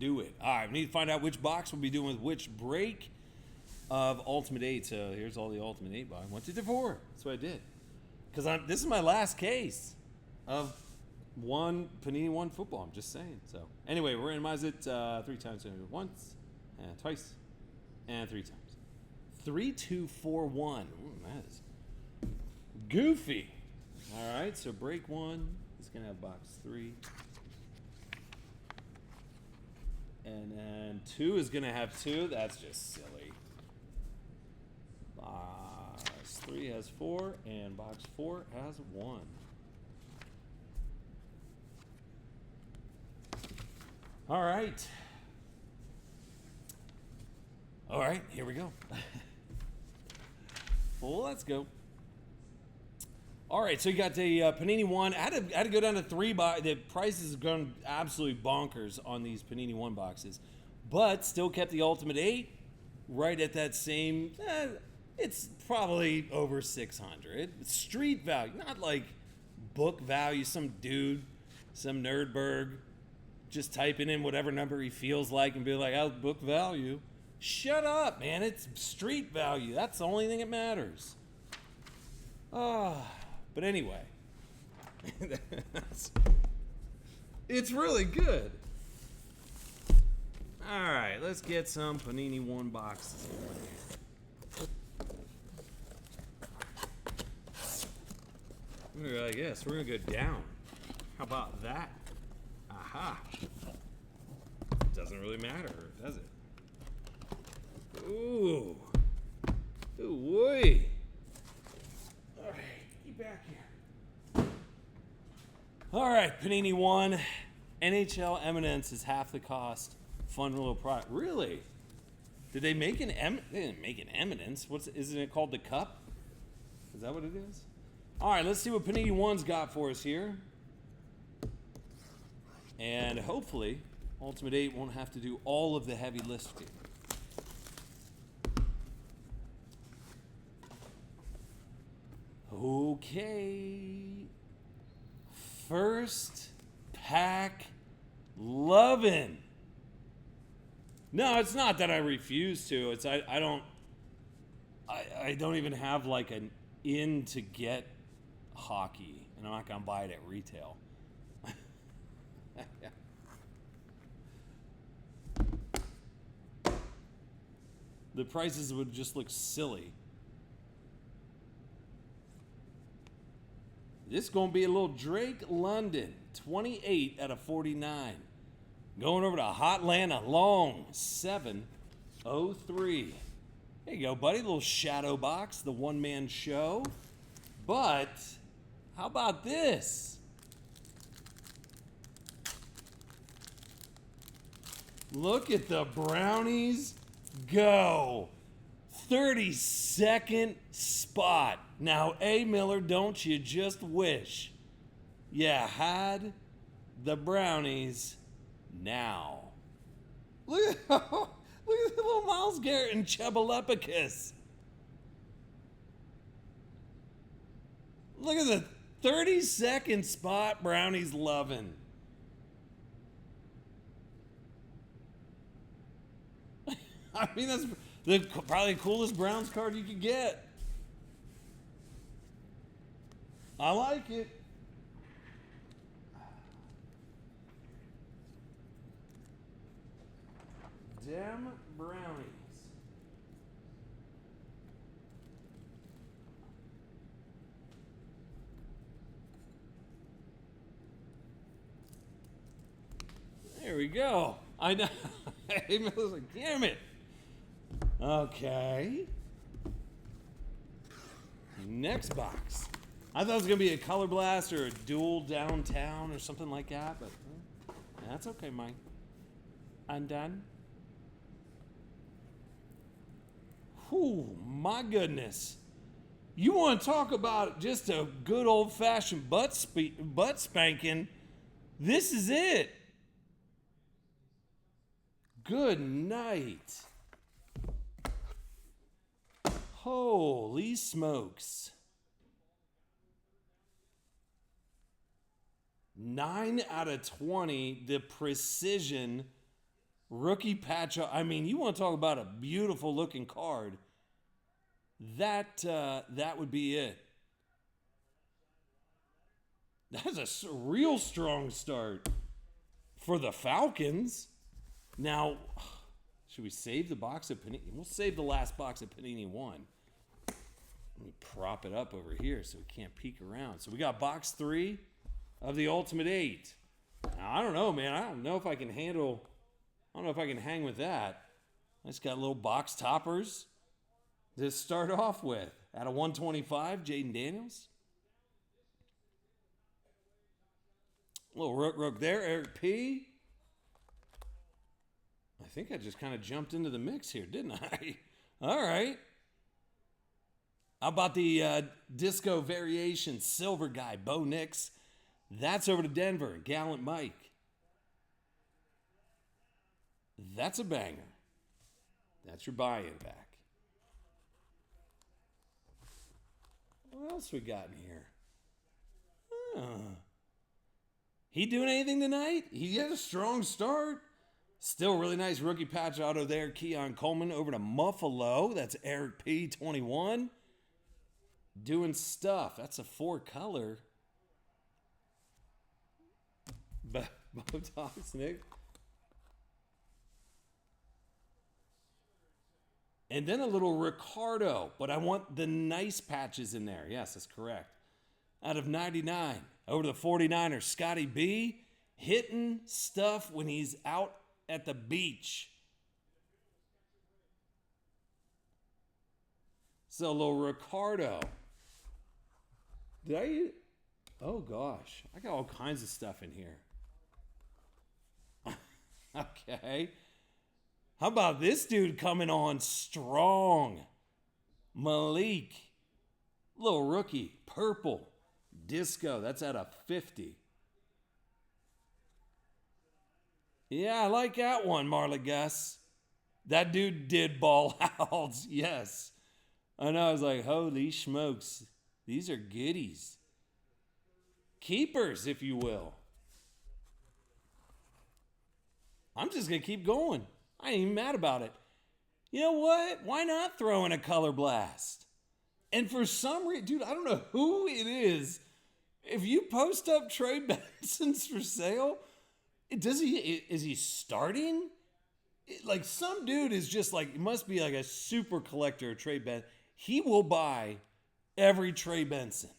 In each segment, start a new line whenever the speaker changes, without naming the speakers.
Do it. All right, we need to find out which box we'll be doing with which break of Ultimate 8. So here's all the Ultimate 8 box. 1, 2, 3, 4. That's what I did. Because this is my last case of Panini One football. I'm just saying. So anyway, we're randomize it 3 times. Once, and twice, and 3 times. 3, 2, 4, 1. Ooh, that is goofy. All right, so break 1 is going to have box 3. And then 2 is going to have 2. That's just silly. Box 3 has 4, and box 4 has 1. All right. All right, here we go. Well, let's go. All right, so you got the Panini One. I had to go down to 3 boxes. The prices have gone absolutely bonkers on these Panini One boxes, but still kept the Ultimate 8 right at that same. It's probably over 600. Street value, not like book value. Some dude, some nerdberg, just typing in whatever number he feels like and be like, "How's book value?" Shut up, man. It's street value. That's the only thing that matters. But anyway, it's really good. All right, let's get some Panini One boxes. I guess we're gonna go down. How about that? Aha. Doesn't really matter, does it? Ooh. Ooh, boy. All right, get back here. All right, Panini One. NHL Eminence is half the cost. Fun little product. Really? Did they make an They didn't make an Eminence. Isn't it called the Cup? Is that what it is? All right, let's see what Panini One's got for us here. And hopefully, Ultimate 8 won't have to do all of the heavy lifting. Okay. First pack lovin'. No, it's not that I refuse to. It's I don't even have like an in to get hockey, and I'm not gonna buy it at retail. The prices would just look silly. This is going to be a little Drake London, 28 out of 49. Going over to Hotlanta Long, 703. There you go, buddy. Little shadow box, the one-man show. But how about this? Look at the Brownies go. 32nd spot. Now, A. Miller, don't you just wish you had the Brownies now? Look at the little Myles Garrett and Chebalepicus. Look at the 32nd spot Brownies loving. I mean, that's probably the coolest Browns card you could get. I like it. Dem Brownies. There we go. I know. Hey, Miller's like, damn it. Okay. Next box. I thought it was going to be a Color Blast or a dual downtown or something like that, but that's okay, Mike. Undone. Whew, my goodness. You want to talk about just a good old-fashioned butt spanking? This is it. Good night. Holy smokes. 9 out of 20, the precision Rookie patch. I mean, you want to talk about a beautiful looking card. That would be it. That's a real strong start for the Falcons. Now, should we save the box of Panini? We'll save the last box of Panini One. Let me prop it up over here so we can't peek around. So we got box 3 of the Ultimate 8. Now, I don't know, man. I don't know if I can handle... I don't know if I can hang with that. I just got little box toppers to start off with. Out of 125, Jaden Daniels. Little rook there, Eric P. I think I just kind of jumped into the mix here, didn't I? All right. How about the disco variation silver guy, Bo Nix? That's over to Denver. Gallant Mike. That's a banger. That's your buy-in back. What else we got in here? He doing anything tonight? He had a strong start. Still really nice rookie patch auto there. Keon Coleman over to Muffalo. That's Eric P. 21. Doing stuff. That's a 4-color. Botox, Nick. And then a little Ricardo. But I want the nice patches in there. Yes, that's correct. Out of 99. Over to the 49ers. Scotty B. Hitting stuff when he's out at the beach. So a little Ricardo. Did I? Oh gosh, I got all kinds of stuff in here. Okay. How about this dude coming on strong? Malik. Little rookie. Purple. Disco. That's at a 50. Yeah, I like that one, Marley Gus. That dude did ball out. Yes. I know. I was like, holy smokes. These are goodies. Keepers, if you will. I'm just going to keep going. I ain't even mad about it. You know what? Why not throw in a color blast? And for some reason, dude, I don't know who it is. If you post up Trey Benson's for sale, is he starting? Like some dude is just like, it must be like a super collector of Trey Benson. He will buy every Trey Benson.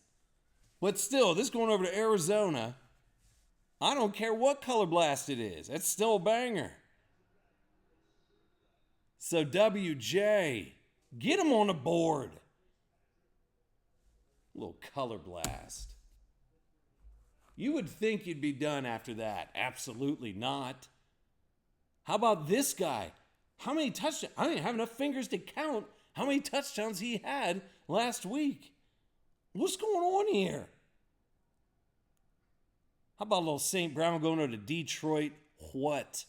But still, this going over to Arizona, I don't care what color blast it is. It's still a banger. So WJ, get him on the board. A little color blast. You would think you'd be done after that. Absolutely not. How about this guy? How many touchdowns? I don't even have enough fingers to count how many touchdowns he had last week. What's going on here? How about a little St. Brown going over to Detroit? What?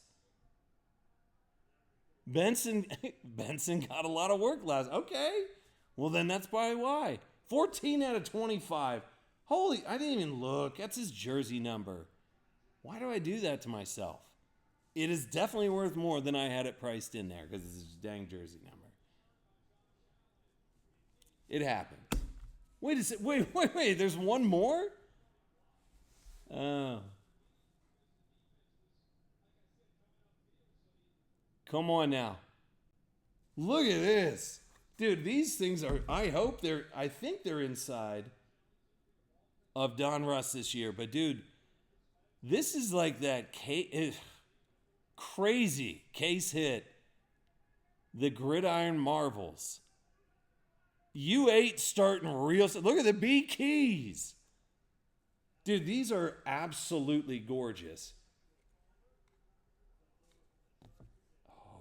Benson got a lot of work last. Okay. Well, then that's probably why. 14 out of 25. Holy, I didn't even look. That's his jersey number. Why do I do that to myself? It is definitely worth more than I had it priced in there because it's his dang jersey number. It happens. Wait a second. Wait. There's one more? Oh. Come on now. Look at this. Dude, these things are, I think they're inside of Don Russ this year. But dude, this is like that crazy case hit. The Gridiron Marvels. U8 starting real. Look at the B keys. Dude, these are absolutely gorgeous.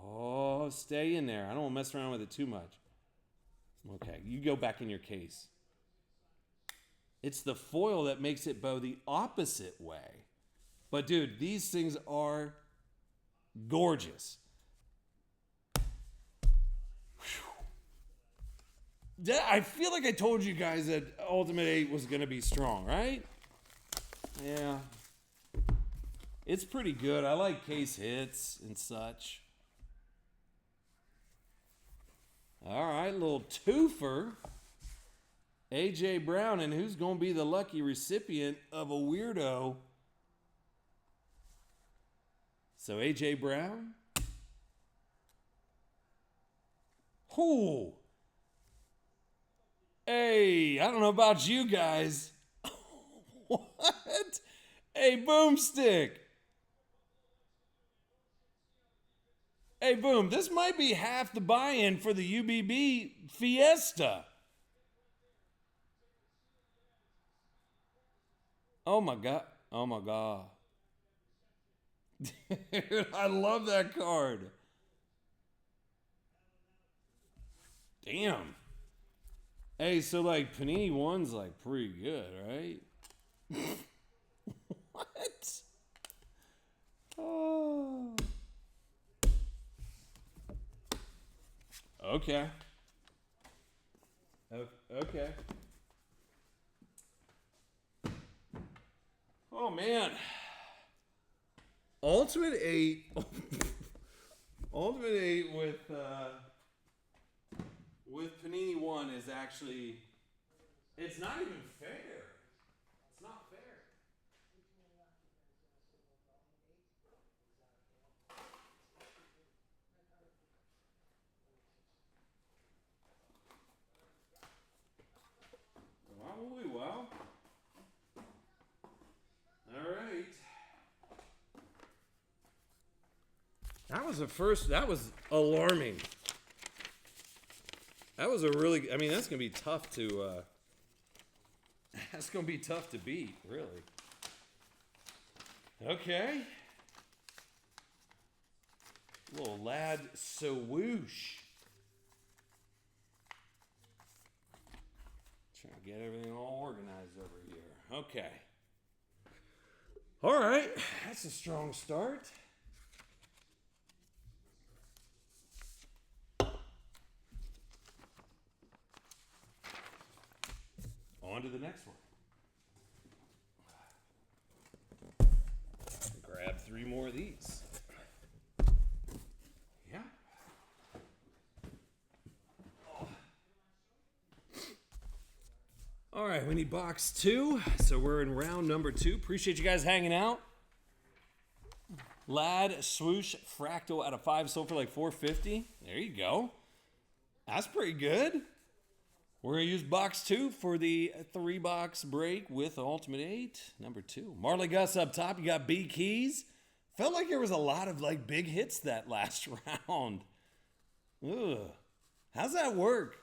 Oh, stay in there. I don't want to mess around with it too much. Okay, you go back in your case. It's the foil that makes it bow the opposite way. But dude, these things are gorgeous. Whew. I feel like I told you guys that Ultimate 8 was going to be strong, right? Yeah. It's pretty good. I like case hits and such. All right, little twofer. A.J. Brown, and who's going to be the lucky recipient of a weirdo? So A.J. Brown. Whoo. Hey, I don't know about you guys. What? Hey, Boomstick. Hey, Boom, this might be half the buy-in for the UBB Fiesta. Oh, my God. Oh, my God. Dude, I love that card. Damn. Hey, so, like, Panini One's, like, pretty good, right? What? Oh. Okay. Okay. Oh, man. Ultimate 8. Ultimate 8 with Panini One is actually, it's not even fair. It's not fair. Well. All right. That was alarming. That was a really, I mean, that's going to be tough to, that's going to be tough to beat, really. Okay. Little lad swoosh. Trying to get everything all organized over here. Okay. All right. That's a strong start. On to the next one. Grab 3 more of these. Yeah. Oh. All right, we need box 2. So we're in round number 2. Appreciate you guys hanging out. Lad swoosh fractal out of 5 sold for like $4.50. There you go. That's pretty good. We're going to use box 2 for the 3-box break with Ultimate 8, number 2. Marley Gus up top. You got B Keys. Felt like there was a lot of like big hits that last round. Ugh. How's that work?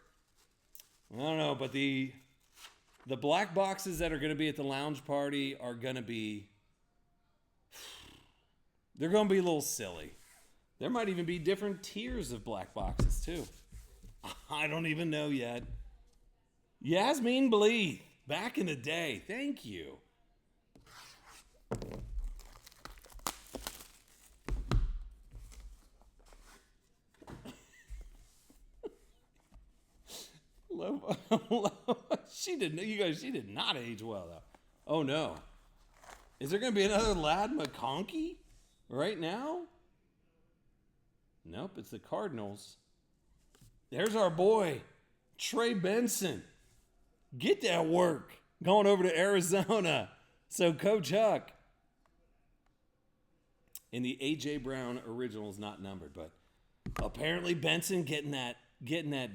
I don't know, but the black boxes that are going to be at the lounge party are going to be, they're going to be a little silly. There might even be different tiers of black boxes too. I don't even know yet. Yasmin Bleeth, back in the day. Thank you. She did not age well, though. Oh, no. Is there going to be another Lad McConkey right now? Nope, it's the Cardinals. There's our boy, Trey Benson. Get that work. Going over to Arizona. So Coach Huck. And the A.J. Brown original is not numbered, but apparently Benson getting that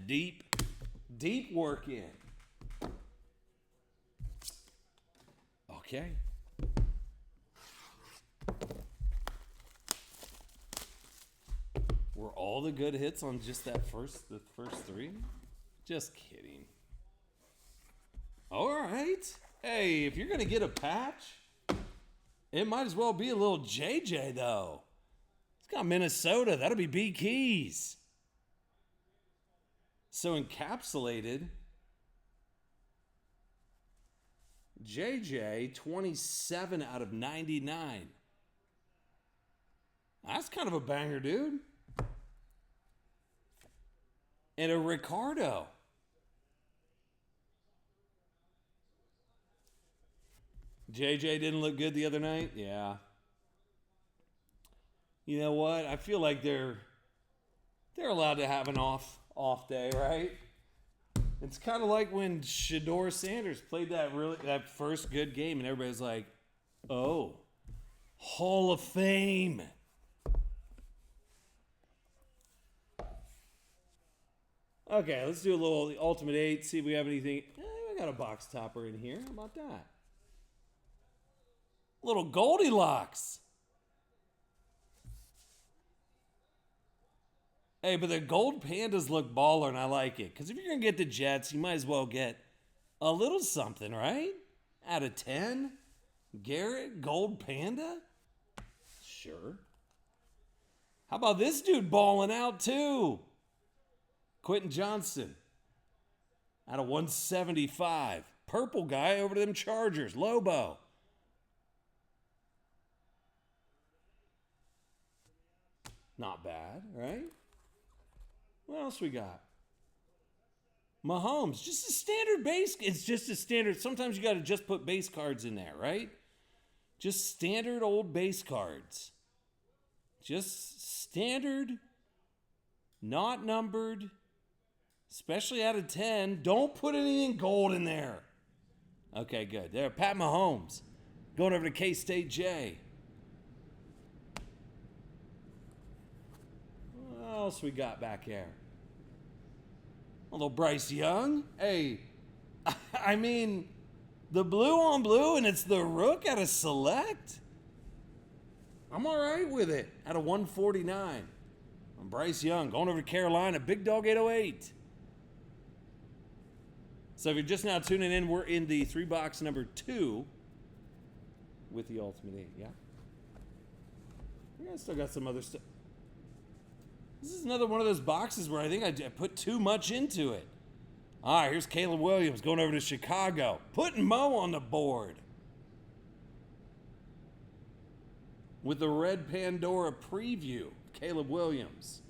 deep work in. Okay. Were all the good hits on just the first 3? Just kidding. All right. Hey, if you're going to get a patch, it might as well be a little JJ, though. It's got Minnesota. That'll be B Keys. So encapsulated, JJ, 27 out of 99. That's kind of a banger, dude. And a Ricardo. JJ didn't look good the other night? Yeah. You know what? I feel like they're allowed to have an off day, right? It's kind of like when Shador Sanders played that first good game, and everybody's like, "Oh, Hall of Fame." Okay, let's do a little Ultimate 8, see if we have anything. We got a box topper in here. How about that? Little Goldilocks. Hey, but the gold pandas look baller, and I like it. Because if you're going to get the Jets, you might as well get a little something, right? Out of 10? Garrett, gold panda? Sure. How about this dude balling out, too? Quentin Johnston. Out of 175. Purple guy over to them Chargers. Lobo. Not bad, right? What else we got? Mahomes, just a standard base. It's just a standard. Sometimes you got to just put base cards in there, right? Just standard old base cards. Just standard, not numbered, especially out of 10. Don't put anything gold in there. Okay, good. There, Pat Mahomes. Going over to K-State J. What else we got back here? A little Bryce Young. Hey, I mean, the blue on blue, and it's the Rook out of Select. I'm all right with it. Out of 149. I'm Bryce Young going over to Carolina. Big Dog 808. So if you're just now tuning in, we're in the 3-box number 2 with the Ultimate 8. Yeah. I still got some other stuff. This is another one of those boxes where I think I put too much into it. All right, here's Caleb Williams going over to Chicago. Putting Mo on the board. With the Red Pandora preview. Caleb Williams.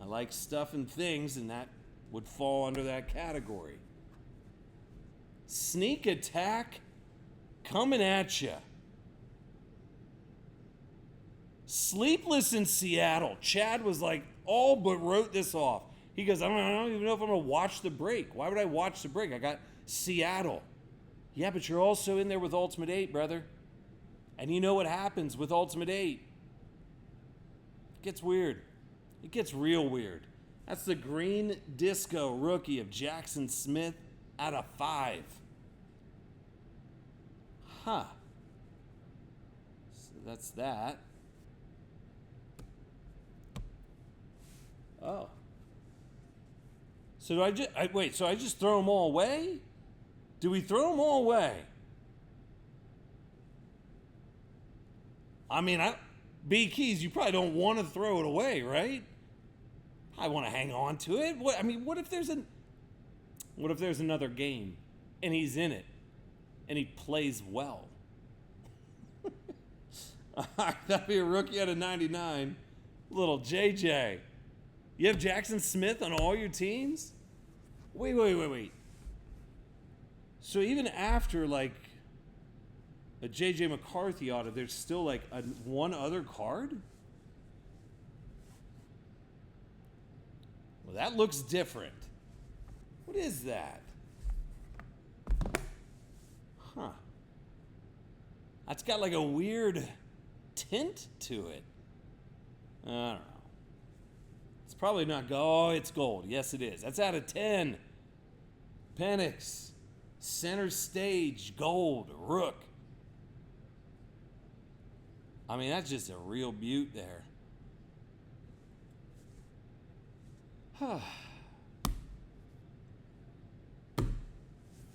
I like stuff and things, and that would fall under that category. Sneak attack coming at you. Sleepless in Seattle. Chad was like, all but wrote this off. He goes, I don't even know if I'm going to watch the break. Why would I watch the break? I got Seattle. Yeah, but you're also in there with Ultimate 8, brother. And you know what happens with Ultimate 8. It gets weird. It gets real weird. That's the green disco rookie of Jackson Smith out of 5. Huh. So that's that. Oh. So do I just wait? So I just throw them all away? Do we throw them all away? I mean, B Keys, you probably don't want to throw it away, right? I want to hang on to it. What if there's another game and he's in it and he plays well? That'd be a rookie out of 99. Little JJ. You have Jackson Smith on all your teams? Wait. So even after like a JJ McCarthy auto, there's still like one other card? Well, that looks different. What is that? Huh. That's got like a weird tint to it. I don't know. It's probably not gold. Oh, it's gold. Yes, it is. That's out of 10. Penix. Center stage. Gold. Rook. I mean, that's just a real beaut there.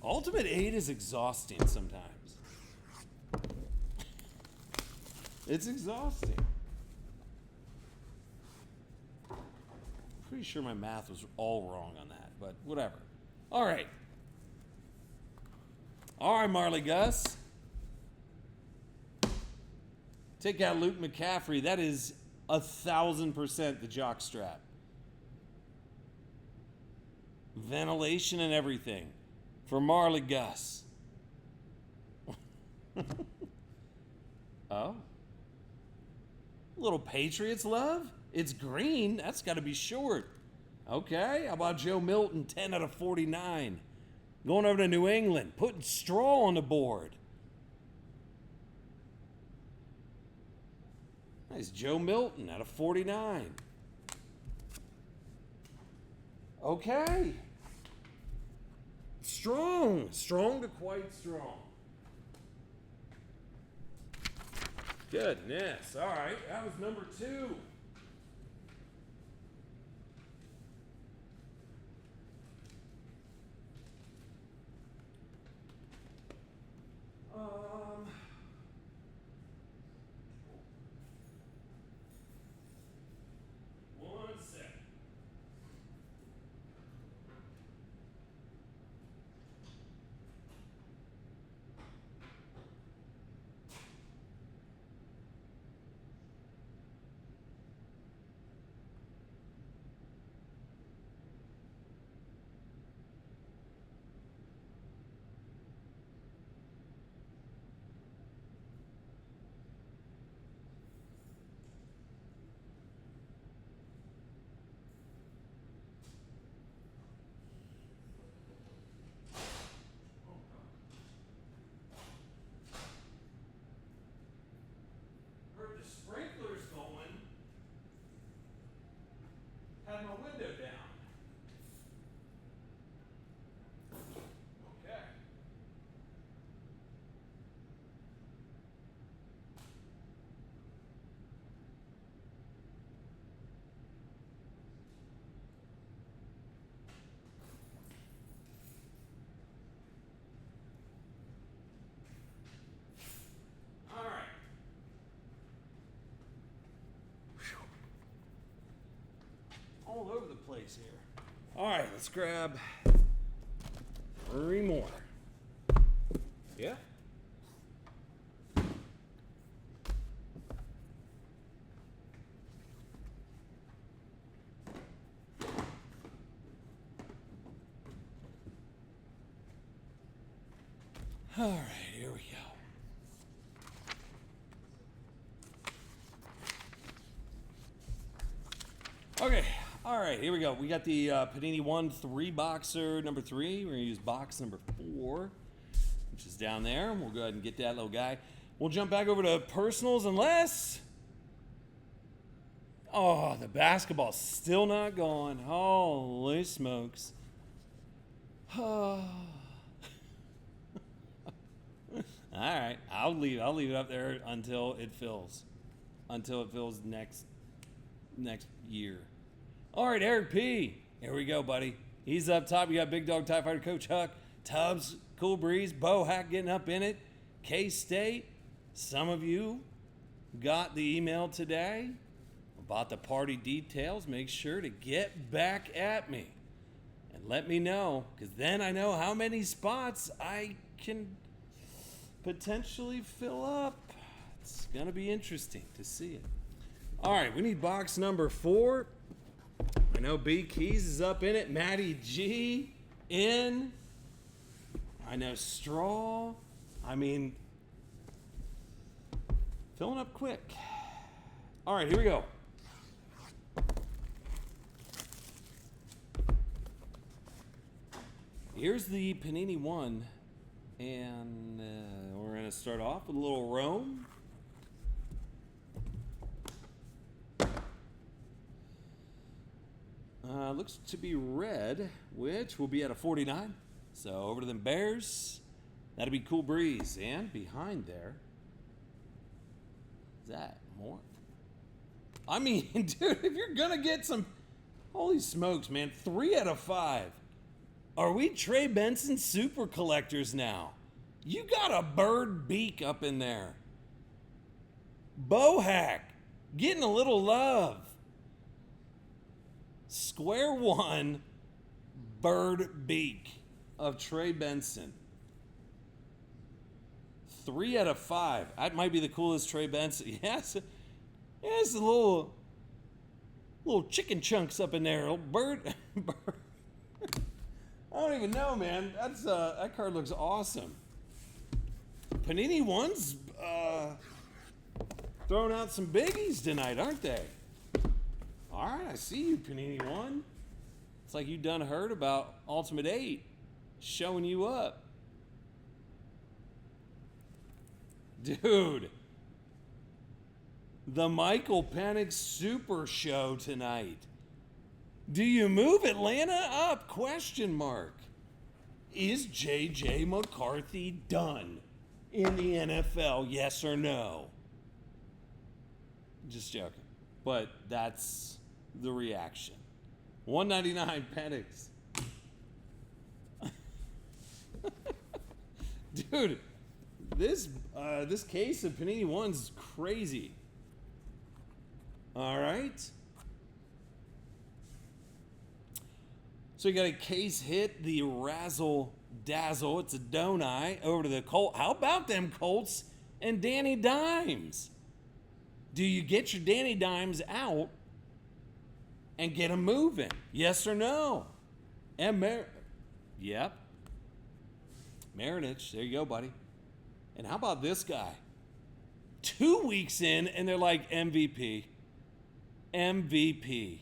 Ultimate 8 is exhausting sometimes. It's exhausting. Pretty sure my math was all wrong on that, but whatever. All right. All right, Marley Gus. Take out Luke McCaffrey. That is 1,000% the jock strap. Ventilation and everything for Marley Gus. Oh. Little Patriots love. It's green. That's got to be short. Okay. How about Joe Milton, 10 out of 49. Going over to New England, putting Straw on the board. Nice Joe Milton out of 49. Okay. Strong. Strong to quite strong. Goodness. All right. That was number 2. One second. Heard the sprinklers going. Had my window down. Okay. All right. All over the place here. All right, let's grab 3 more. Yeah. All right, here we go. Okay, all right, here we go. We got the Panini One 3-boxer number 3. We're gonna use box number 4, which is down there. We'll go ahead and get that little guy. We'll jump back over to personals unless... Oh, the basketball's still not gone. Holy smokes. All right, I'll leave it up there until it fills. Until it fills next year. All right, Eric P. Here we go, buddy. He's up top. You got Big Dog TIE Fighter Coach Huck, Tubbs, Cool Breeze, Bo Hack getting up in it, K-State. Some of you got the email today about the party details. Make sure to get back at me and let me know, because then I know how many spots I can potentially fill up. It's going to be interesting to see it. All right, we need box number 4. I know B Keys is up in it. Matty G in. I know Straw. I mean, filling up quick. All right, here we go. Here's the Panini One, and we're going to start off with a little Rome. Looks to be red, which will be at a 49. So over to them Bears. That'll be Cool Breeze. And behind there, is that more? I mean, dude, if you're going to get some, holy smokes, man, 3 out of 5. Are we Trey Benson super collectors now? You got a bird beak up in there. Bohack, getting a little love. Square one, bird beak of Trey Benson. 3 out of 5. That might be the coolest Trey Benson. Yes, a little chicken chunks up in there. Little bird. I don't even know, man. That's that card looks awesome. Panini One's throwing out some biggies tonight, aren't they? All right, I see you, Panini One. It's like you done heard about Ultimate 8 showing you up. Dude, the Michael Penix Super Show tonight. Do you move Atlanta up? Question mark. Is J.J. McCarthy done in the NFL? Yes or no? Just joking. But that's the reaction. $199 Penix. Dude, this case of Panini One's crazy. All right. So you got a case hit, the Razzle Dazzle. It's a donut over to the Colts. How about them Colts and Danny Dimes? Do you get your Danny Dimes out and get them moving? Yes or no? And yep. Marinich, there you go, buddy. And how about this guy? 2 weeks in, and they're like MVP. MVP.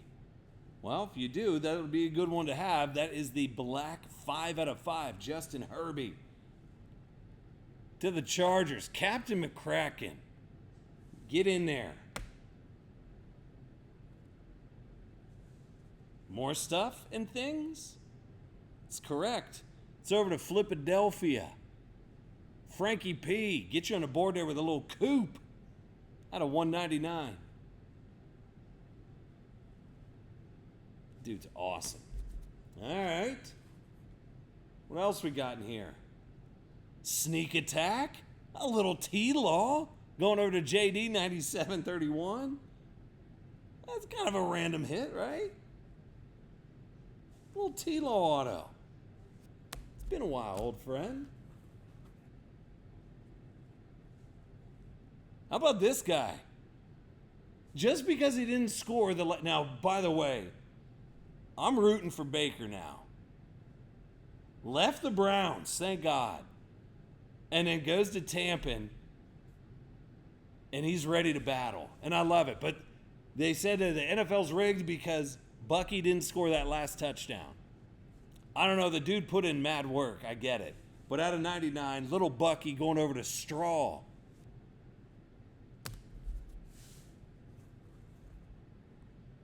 Well, if you do, that would be a good one to have. That is the black 5/5, Justin Herbie. To the Chargers, Captain McCracken. Get in there. More stuff and things? It's correct. It's over to Flipadelphia. Frankie P. Get you on the board there with a little coupe out of $199. Dude's awesome. All right. What else we got in here? Sneak Attack. A little T-Law. Going over to JD 9731. That's kind of a random hit, right? A little T-Law auto. It's been a while, old friend. How about this guy? Just because he didn't score now, by the way, I'm rooting for Baker now. Left the Browns, thank God. And then goes to Tampa, and he's ready to battle. And I love it. But they said that the NFL's rigged because Bucky didn't score that last touchdown. I don't know, the dude put in mad work, I get it. But out of 99, little Bucky going over to Straw.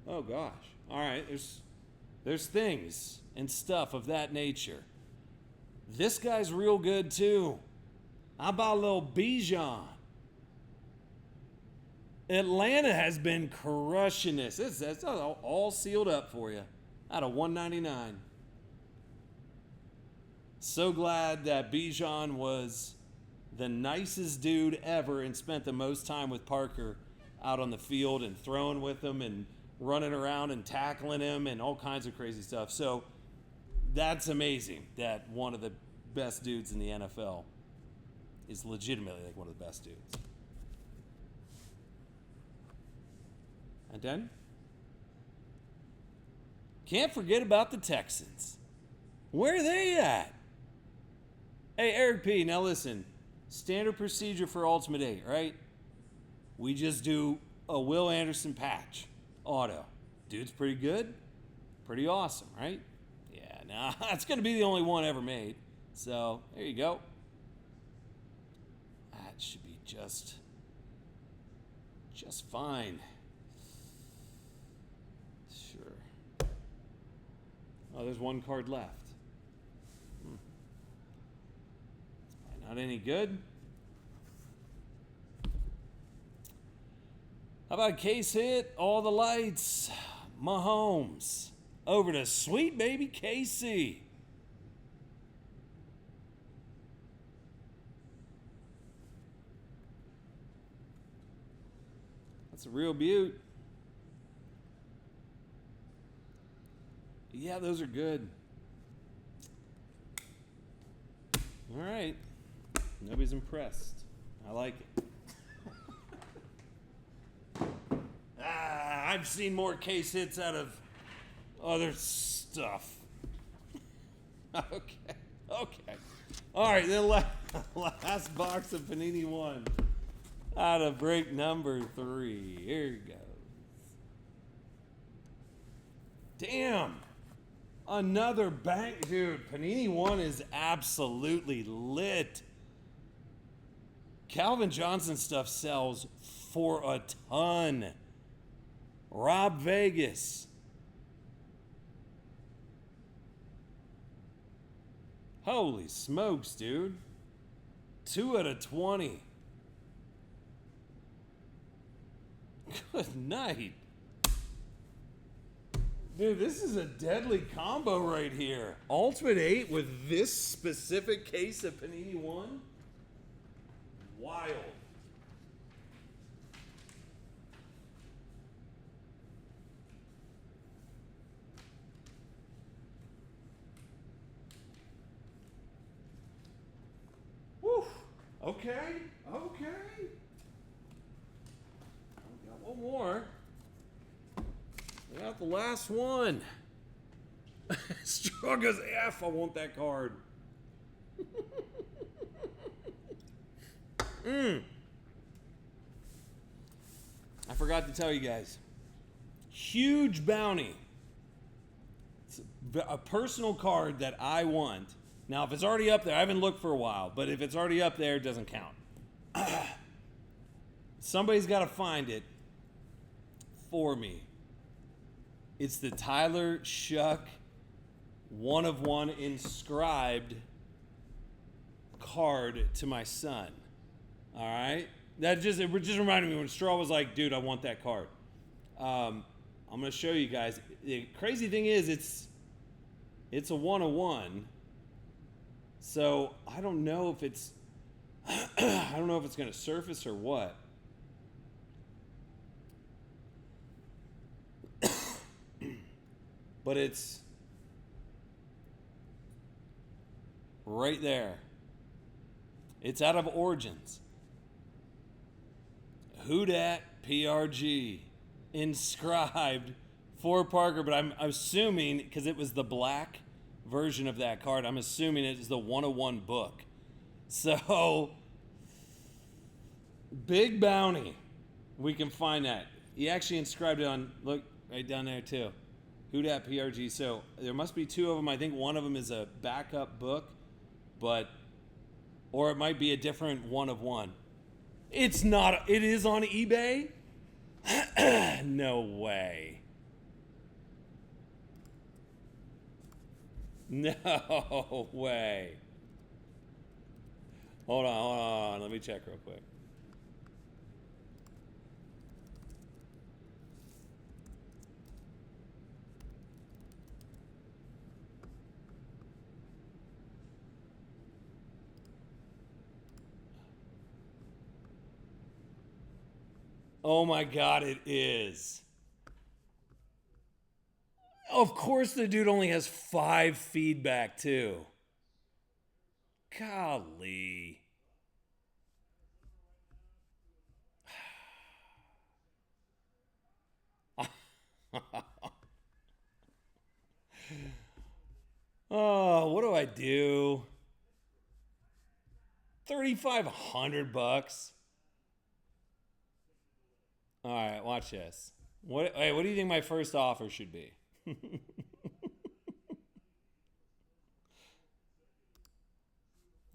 Oh gosh. All right, there's things and stuff of that nature. This guy's real good too. How about a little Bijan? Atlanta has been crushing this. That's all sealed up for you. Out of $199. So glad that Bijan was the nicest dude ever and spent the most time with Parker out on the field and throwing with him and running around and tackling him and all kinds of crazy stuff. So that's amazing that one of the best dudes in the NFL is legitimately like one of the best dudes. And then, can't forget about the Texans. Where are they at? Hey, Eric P., now listen. Standard procedure for Ultimate 8, right? We just do a Will Anderson patch auto. Dude's pretty good. Pretty awesome, right? Yeah, nah, that's going to be the only one ever made. So, there you go. That should be just fine. Sure. Oh, there's one card left. It's probably not any good. How about case hit? All the lights. Mahomes. Over to sweet baby KC. That's a real beaut. Yeah, those are good. All right. Nobody's impressed. I like it. I've seen more case hits out of other stuff. Okay. All right, then last box of Panini One. Out of break number 3. Here it goes. Damn. Another bank. Dude, Panini One is absolutely lit. Calvin Johnson stuff sells for a ton. Rob Vegas. Holy smokes, dude. 2 out of 20. Good night. Dude, this is a deadly combo right here. Ultimate 8 with this specific case of Panini One. Wild. Woo. Okay. Okay. We got one more. We got the last one. Strong as F. I want that card. I forgot to tell you guys. Huge bounty. It's a personal card that I want. Now, if it's already up there, I haven't looked for a while, but if it's already up there, it doesn't count. Somebody's got to find it for me. It's the Tyler Shuck 1 of 1 inscribed card to my son. All right? It just reminded me when Straw was like, dude, I want that card. I'm going to show you guys. The crazy thing is it's a 1 of 1. So I don't know if it's going to surface or what. But it's right there. It's out of Origins. Who Dat PRG inscribed for Parker, but I'm assuming because it was the black version of that card, I'm assuming it is the 101 book. So big bounty. We can find that. He actually inscribed it on, look, right down there too. Who Dat PRG. So there must be 2 of them. I think one of them is a backup book, or it might be a different 1 of 1. It's not. It is on eBay? No way. No way. Hold on. Let me check real quick. Oh my God, it is. Of course the dude only has 5 feedback too. Golly. Oh, what do I do? $3,500. All right, watch this. What do you think my first offer should be? All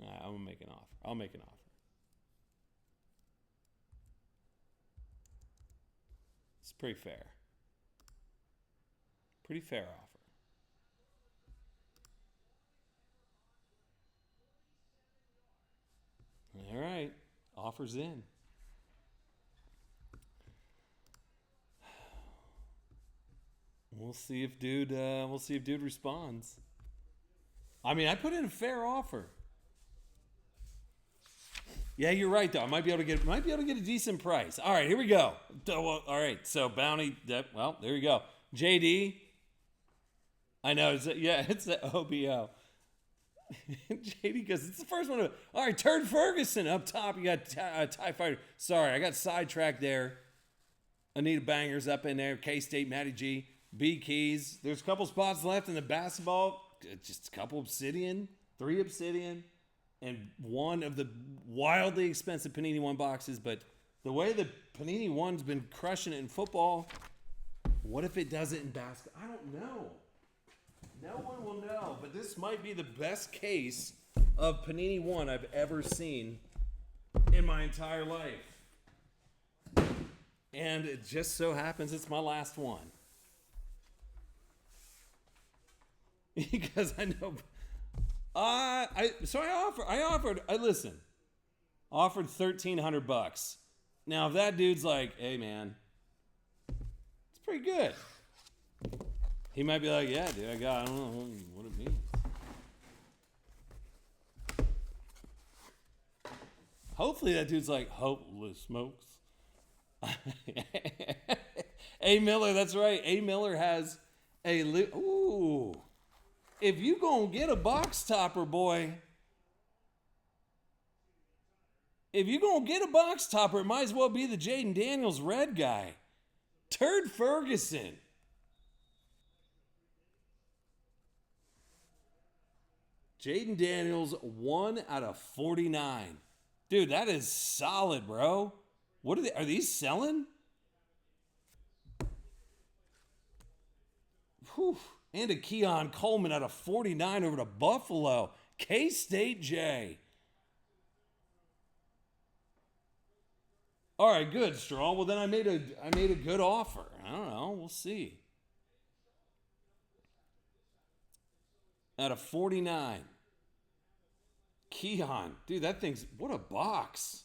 right, I'm gonna make an offer. I'll make an offer. It's pretty fair. Pretty fair offer. All right, offer's in. We'll see if dude responds. I mean, I put in a fair offer. Yeah, you're right though. I might be able to get a decent price. All right, here we go. All right, so bounty. Well, there you go. JD. I know. It's the OBO. JD goes, it's the first one. All right, Turd Ferguson up top. You got TIE Fighter. Sorry, I got sidetracked there. Anita Bangers up in there. K-State, Matty G. B Keys. There's a couple spots left in the basketball. Just a couple Obsidian, 3 Obsidian, and 1 of the wildly expensive Panini One boxes. But The way the Panini One's been crushing it in football, what if it does it in basketball? I don't know. No one will know, but this might be the best case of Panini One I've ever seen in my entire life. And it just so happens it's my last one. Because I know offered $1,300. Now if that dude's like, hey man, it's pretty good. He might be like, yeah, dude, I don't know what it means. Hopefully that dude's like, holy smokes. A. Miller, that's right. A. Miller has ooh. If you gonna get a box topper, boy. If you gonna get a box topper, it might as well be the Jaden Daniels red guy. Turd Ferguson. Jaden Daniels, 1 out of 49. Dude, that is solid, bro. What are these selling? Whew. And a Keon Coleman out of 49 over to Buffalo. K-State J. All right, good, Strong. Well, then I made a good offer. I don't know. We'll see. Out of 49. Keon. Dude, that thing's... What a box.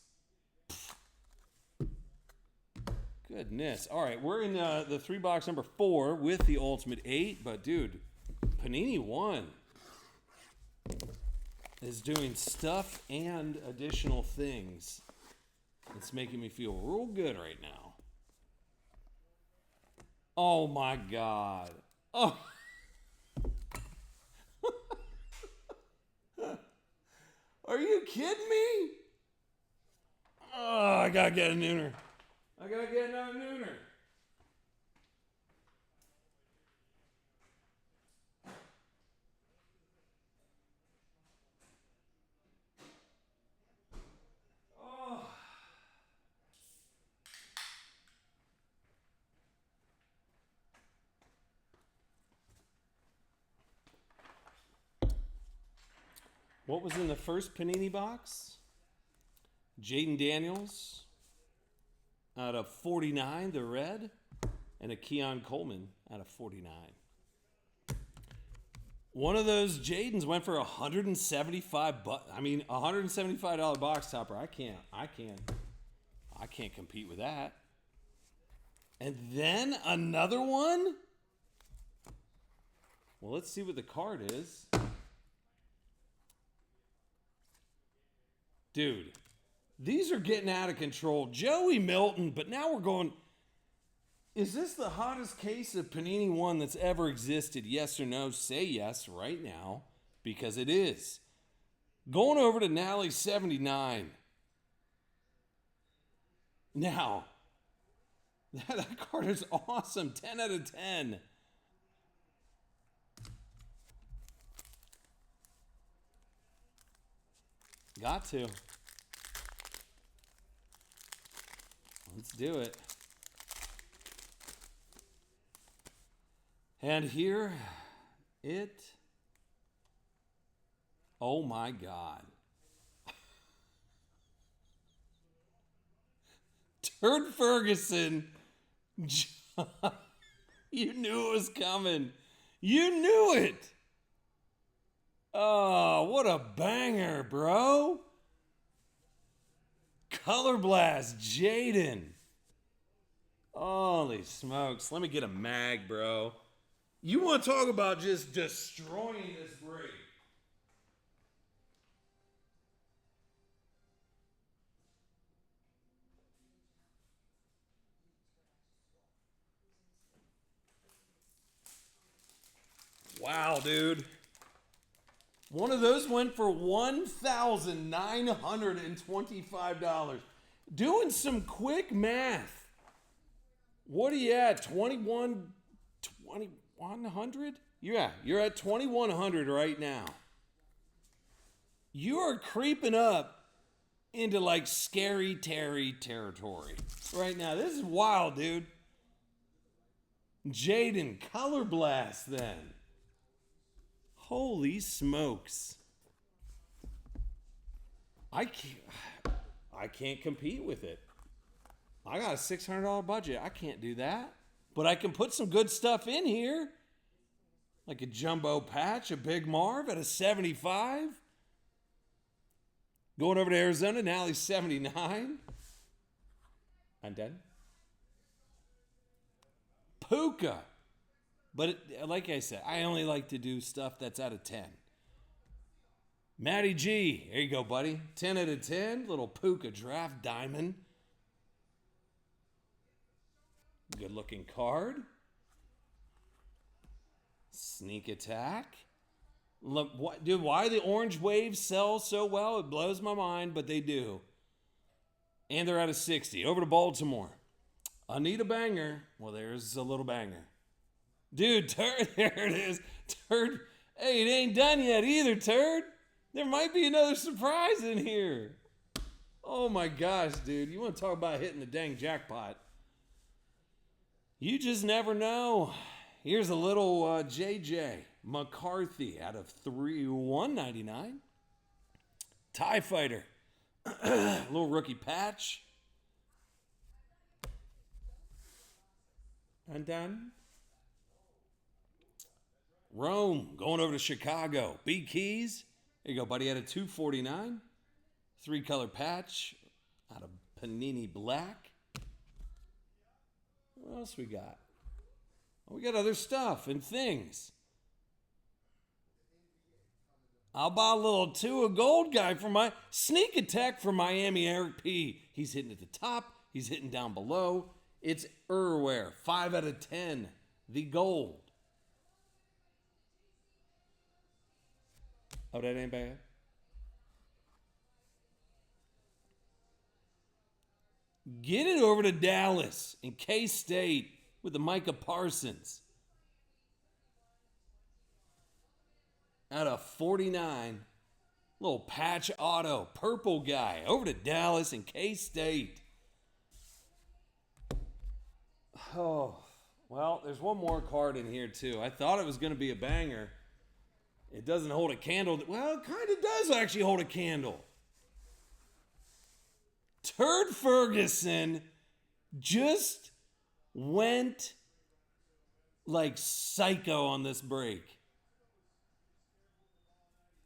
Goodness. All right, we're in the 3-box number 4 with the Ultimate 8. But, dude, Panini One is doing stuff and additional things. It's making me feel real good right now. Oh, my God. Oh. Are you kidding me? Oh, I got to get a nooner. I got to get another nooner. Oh. What was in the first Panini box? Jaden Daniels out of 49, the red, and a Keon Coleman out of 49. One of those Jadens went for $175 box topper. I can't compete with that. And then another one? Well, let's see what the card is. Dude, these are getting out of control. Joey Milton, but now we're going, is this the hottest case of Panini One that's ever existed? Yes or no? Say yes right now, because it is. Going over to Nally 79. Now, that card is awesome. 10 out of 10. Got to. Let's do it. And here it. Oh my God. Turd Ferguson. You knew it was coming. You knew it. Oh, what a banger, bro. Color Blast, Jaden. Holy smokes. Let me get a mag, bro. You want to talk about just destroying this break. Wow, dude. One of those went for $1,925. Doing some quick math. What are you at? 2100? Yeah, you're at 2100 right now. You are creeping up into like Scary Terry territory right now. This is wild, dude. Jaden Color Blast then. Holy smokes. I can't compete with it. I got a $600 budget. I can't do that. But I can put some good stuff in here. Like a jumbo patch, a Big Marv at a 75. Going over to Arizona, now he's 79. I'm done. Puka. But like I said, I only like to do stuff that's out of 10. Matty G. There you go, buddy. 10 out of 10. Little Puka draft diamond. Good looking card. Sneak attack. Look, dude, why the orange waves sell so well? It blows my mind, but they do. And they're out of 60. Over to Baltimore. I need a banger. Well, there's a little banger. Dude, Turd, there it is. Turd, hey, it ain't done yet either, Turd. There might be another surprise in here. Oh my gosh, dude. You want to talk about hitting the dang jackpot. You just never know. Here's a little JJ McCarthy out of 199. TIE Fighter. Little rookie patch. Undone. Rome going over to Chicago. B Keys. There you go, buddy. Out of 249. 3-color patch out of Panini Black. What else we got? We got other stuff and things. I'll buy a little Tua gold guy for my sneak attack for Miami. Eric P. He's hitting at the top. He's hitting down below. It's Erware. 5 out of 10. The gold. Oh, that ain't bad. Get it over to Dallas and K-State with the Micah Parsons. Out of 49. Little patch auto. Purple guy. Over to Dallas and K-State. Oh, well, there's one more card in here, too. I thought it was going to be a banger. It doesn't hold a candle. Well, it kind of does actually hold a candle. Turd Ferguson just went like psycho on this break.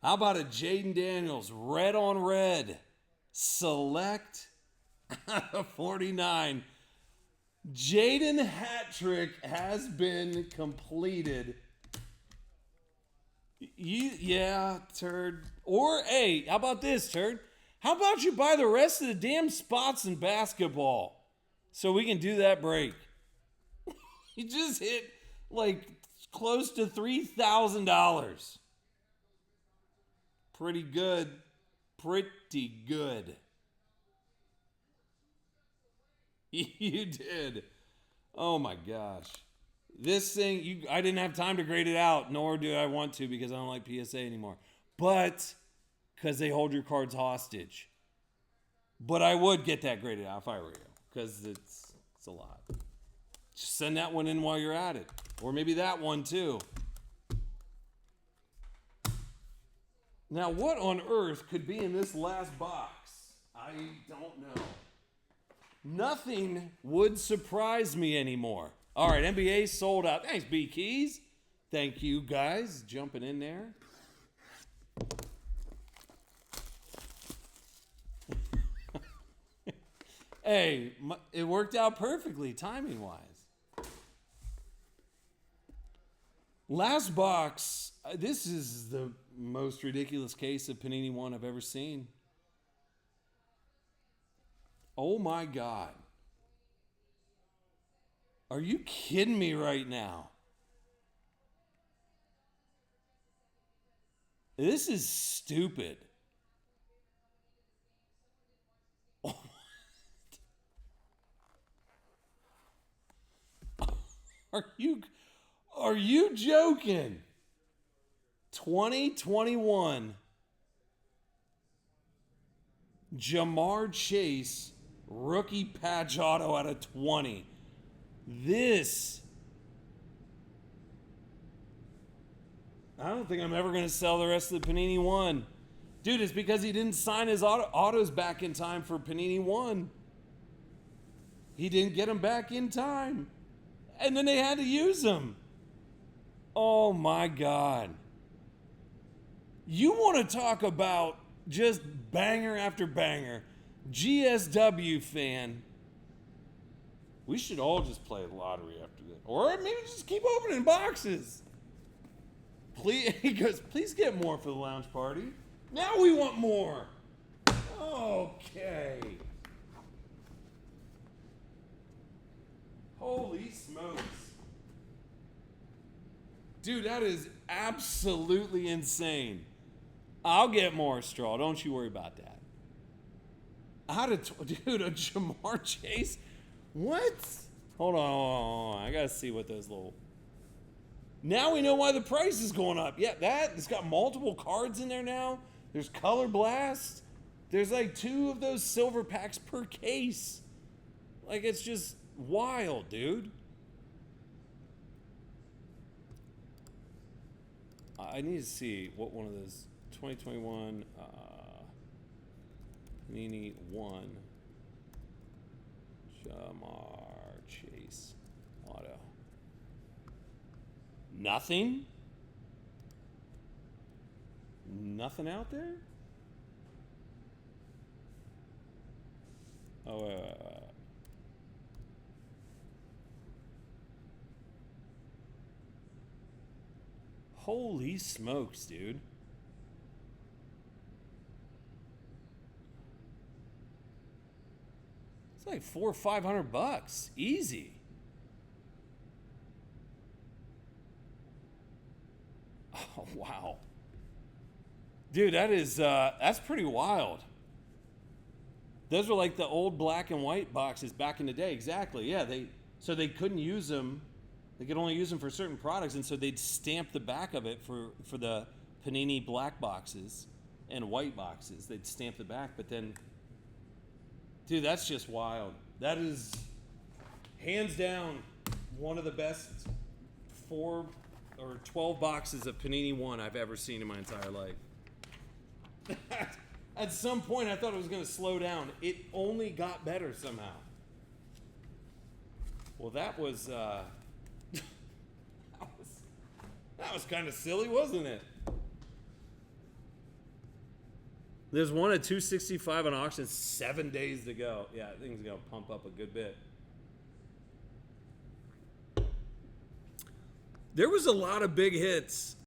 How about a Jaden Daniels red on red select out of 49? Jaden hat trick has been completed. Yeah, Turd. Or, hey, how about this, Turd? How about you buy the rest of the damn spots in basketball so we can do that break? You just hit like close to $3,000. Pretty good. Pretty good. You did. Oh my gosh. This thing, I didn't have time to grade it out, nor do I want to because I don't like PSA anymore. But, because they hold your cards hostage. But I would get that graded out if I were you, because it's a lot. Just send that one in while you're at it. Or maybe that one too. Now, what on earth could be in this last box? I don't know. Nothing would surprise me anymore. All right, NBA sold out. Thanks, B Keys. Thank you, guys, jumping in there. Hey, it worked out perfectly, timing-wise. Last box. This is the most ridiculous case of Panini One I've ever seen. Oh, my God. Are you kidding me right now? This is stupid. Are you joking? 2021 Jamar Chase, rookie patch auto out of 20. This, I don't think I'm ever going to sell the rest of the Panini One. Dude, it's because he didn't sign his autos back in time for Panini One. He didn't get them back in time. And then they had to use them. Oh my God. You want to talk about just banger after banger. GSW fan. We should all just play lottery after this. Or maybe just keep opening boxes. Please, he goes, please get more for the lounge party. Now we want more. Okay. Holy smokes. Dude, that is absolutely insane. I'll get more, Straw. Don't you worry about that. Dude, a Jamar Chase? What? Hold on. I got to see what those little... Now we know why the price is going up. Yeah, it's got multiple cards in there now. There's Color Blast. There's like 2 of those silver packs per case. Like, it's just wild, dude. I need to see what one of those 2021 Panini One Jamar Chase auto. Nothing? Nothing out there? Oh, wait. Holy smokes, dude. It's like $400 or $500. Easy. Oh, wow. Dude, that's pretty wild. Those were like the old black and white boxes back in the day. Exactly. Yeah, so they couldn't use them. They could only use them for certain products, and so they'd stamp the back of it for the Panini black boxes and white boxes. They'd stamp the back, but then, dude, that's just wild. That is, hands down, one of the best 4 or 12 boxes of Panini One I've ever seen in my entire life. At some point, I thought it was going to slow down. It only got better somehow. Well, that was kind of silly, wasn't it? There's one at 265 on auction, 7 days to go. Yeah, I think it's going to pump up a good bit. There was a lot of big hits